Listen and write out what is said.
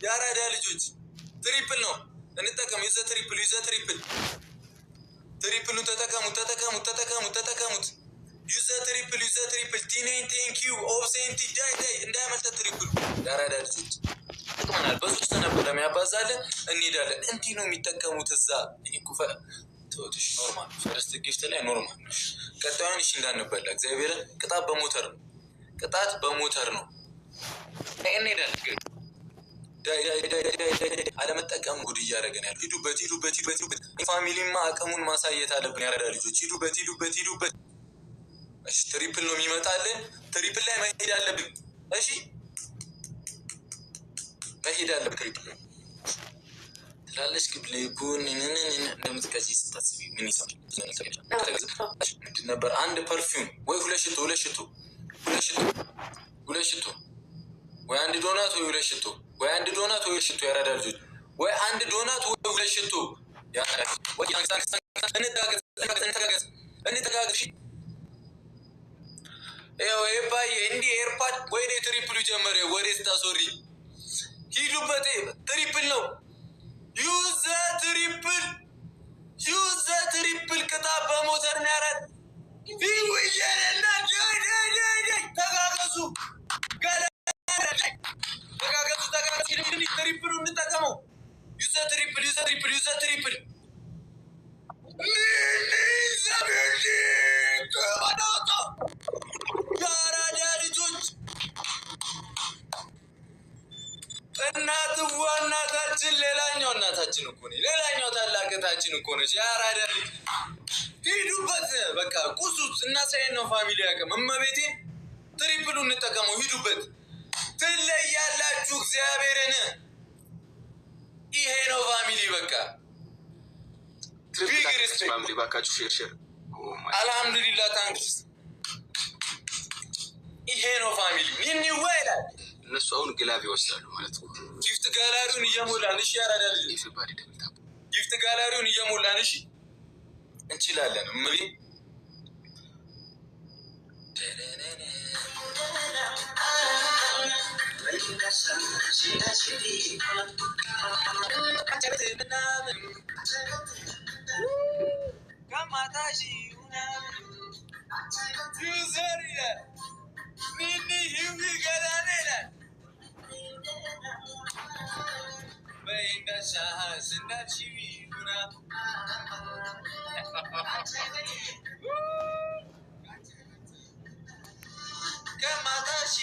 يا رادال جوج تريبل نو نتكلم يوزا تريبل تريبل تتكلم يوزا تريبل تينين تينكيو اوبسينتي داي اندا مالت تريبل يا رادال جوج طبعا البزوج تنبر لما يبازال اني دال انتي نو ميتكلموا تزا يكوف توتش نورمال فرست جيفت لا نورمال كتاون ايش እንዳንበላ እግዚአብሔር ቅጣት በሞተር ነው እንዴ ደል ዳይ على መጠቀም ጉድ እያደረገን ያለው ሂዱበት ፋሚሊማ አቀሙን ማሳየት አለብን ያረዳ ልጆች ሂዱበት እሺ ትሪፕል ነው የሚመጣልን ትሪፕል ላይ መሄድ አለብን እሺ መሄድ አለብን ትሪፕል ላለሽ ግብሌ ቡን እንደምትቀጂ ስታስቢ ምን ይሰማል ነበር አንድ ፐርፊውም ወይ ሁለት ሽቶ ወይ አንድ ዶናት ወይ ሁለት ሽቶ ወይ አንድ ዶናት ወይ ሽቶ ያራዳ ልጆች ወይ አንድ ዶናት ወይ ሁለት ሽቶ ያራዳ ወይ እንተጋገዝ ያው ኤባይ እንዲ ኤርፓድ ወይ ትሪፕሉ ጀመረ ወሬ ስታሶሪ ሂዱበት ትሪፕል ነው ዩዝ ትሪፕል ቅጣት በሞተር ነው ያረድ ይወየና ተጋገዙ ትሪፕሉ እንጠቀመው ዩዝ ትሪፕል ያራዳ ልጆች እናታችን ሌላኛው እናታችን እኮ ነው ሌላኛው ታላቅታችን እኮ ነው ያራዳ ሂዱበት በቃ ቁሱት እናሳየን ነው ፋሚሊ ያቀም እመቤቴ ትሪፕሉ እንጠቀመው ሂዱበት ትለያላችሁ እግዚአብሔርን ይሄ ነው ፋሚሊ በቃ ቢግሪስ ፋሚሊ ባካችሁ ሼር አልহামዱሊላህ ታንክስ ይሄ ነው ፋሚሊ ምን ይወላል እነሱ አሁን ግላቪ ወስዳሉ ማለት ነው ጊፍት ጋላሪውን እየሞላን እሺ ያራዳል ይፈባሪ ደምታ ጊፍት ጋላሪውን እየሞላን እሺ እንችላለን እምቢ ከማታሺ ዩዘሪያ ሚኒ ሂዊ ገላኔላ በእንዳሻ ስንዳቺ ቡና ከማታሺ